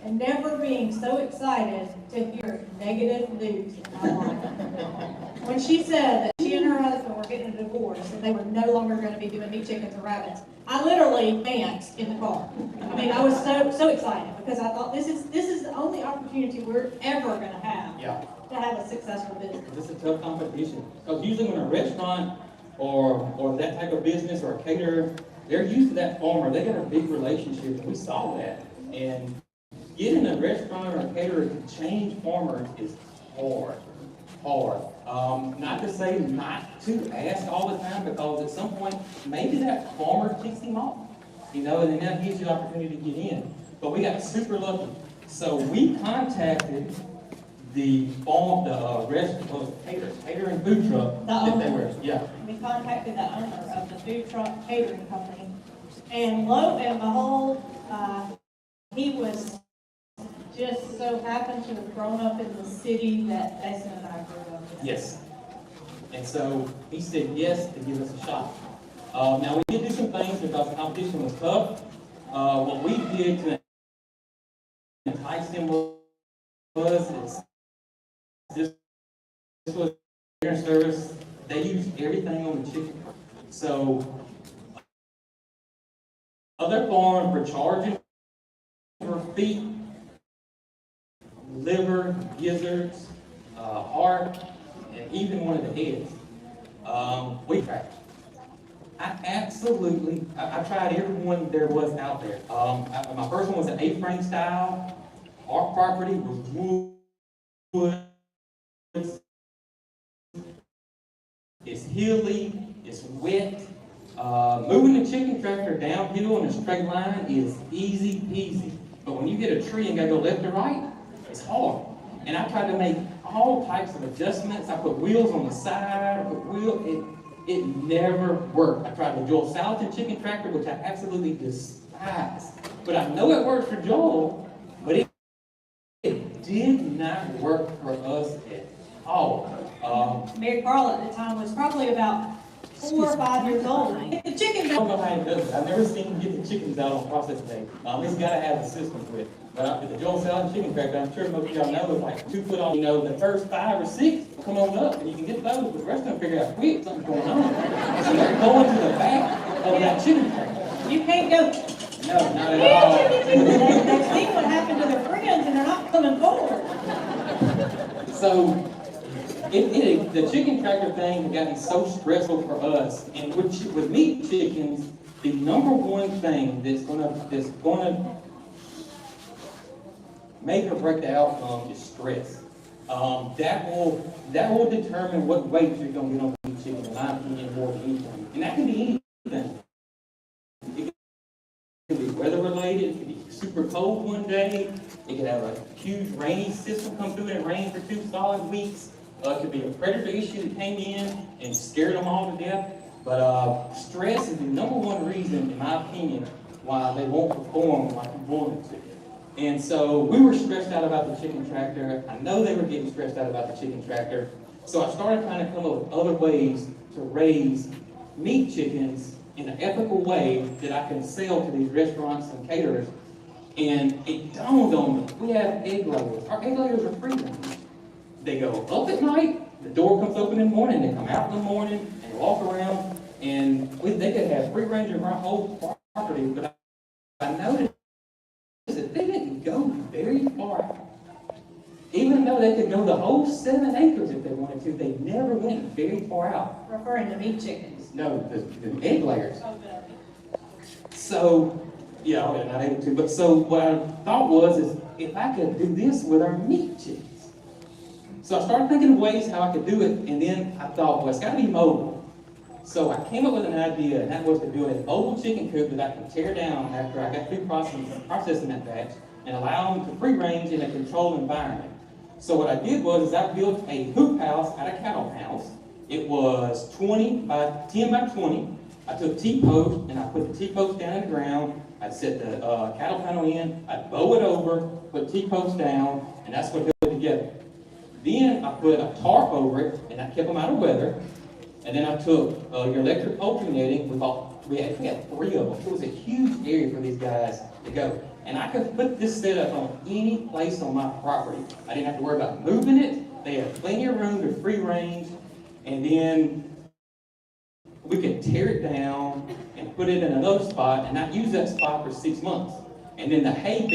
and never being so excited to hear negative news in my life. When she said that she and her husband were getting a divorce and they were no longer going to be doing meat chickens or rabbits, I literally danced in the car. I mean, I was so excited because I thought this is the only opportunity we're ever going to have to have a successful business. This is a tough competition because usually when a restaurant or that type of business or a caterer, they're used to that farmer. They got a big relationship, and we saw that. And getting a restaurant or a caterer to change farmers is hard. Not to say not to ask all the time, because at some point, maybe that farmer ticks him off, and then that gives you the opportunity to get in. But we got super lucky. So we contacted the restaurant, catering food truck that they were, We contacted the owner of the food truck catering company, and lo and behold, he was just so happened to have grown up in the city that Jason and I grew up in. Yes. And so he said yes to give us a shot. Now we did do some things because the competition was tough. What we did to entice them was this was their service. They used everything on the chicken. So other farms were charging for feet, liver, gizzards, heart, and even one of the heads. We tried. I tried every one there was out there. My first one was an A-frame style. Our property was wood. It's hilly, it's wet. Moving the chicken tractor downhill in a straight line is easy peasy. But when you hit a tree and gotta go left or right, it's hard. And I tried to make all types of adjustments. I put wheels on the side, it never worked. I tried the Joel Salatin chicken tractor, which I absolutely despise. But I know it works for Joel, but it did not work for us at all. Mary Carla at the time was probably about 4 or 5 years old. The chicken. I don't know how he does it. I've never seen him get the chickens out on process day. He's got to have a system with it. But the Joel Salatin chicken tractor, I'm sure most of y'all know, is like 2 foot on. The first 5 or 6 will come on up, and you can get those, but the rest of them figure out quick something's going on. So they're going to the back of that chicken tractor. You can't go. No, not at all. They've seen what happened to their friends, and they're not coming forward. So the chicken tractor thing got me so stressful for us. And with meat chickens, the number one thing that's gonna make or break the outcome is stress. That will determine what weight you're gonna get on the meat chicken, in my opinion, more than anything. And that can be anything. It can be weather related. It can be super cold one day. It can have a huge rainy system come through and it rained for 2 solid weeks. It could be a predator issue that came in and scared them all to death. But stress is the number one reason, in my opinion, why they won't perform like you want them to. And so we were stressed out about the chicken tractor. I know they were getting stressed out about the chicken tractor. So I started trying to come up with other ways to raise meat chickens in an ethical way that I can sell to these restaurants and caterers. And it dawned on me, we have egg layers. Our egg layers are free range. They go up at night, the door comes open in the morning, they come out in the morning and walk around, and they could have free range of our whole property, but I noticed that they didn't go very far out. Even though they could go the whole 7 acres if they wanted to, they never went very far out. Referring to meat chickens. No, the egg layers. So, not able to, but so what I thought was if I could do this with our meat chickens. So I started thinking of ways how I could do it, and then I thought, well, it's got to be mobile. So I came up with an idea, and that was to do a mobile chicken coop that I can tear down after I got through processing that batch and allow them to free range in a controlled environment. So what I did was I built a hoop house at a cattle house. It was 10 by 20. I took T-posts and I put the T-posts down in the ground. I'd set the cattle panel in, I'd bow it over, put T-posts down, and that's what held it together. Then I put a tarp over it, and I kept them out of weather. And then I took your electric poultry netting. We actually had 3 of them. It was a huge area for these guys to go. And I could put this setup on any place on my property. I didn't have to worry about moving it. They had plenty of room to free range. And then we could tear it down and put it in another spot and not use that spot for 6 months. And then the hay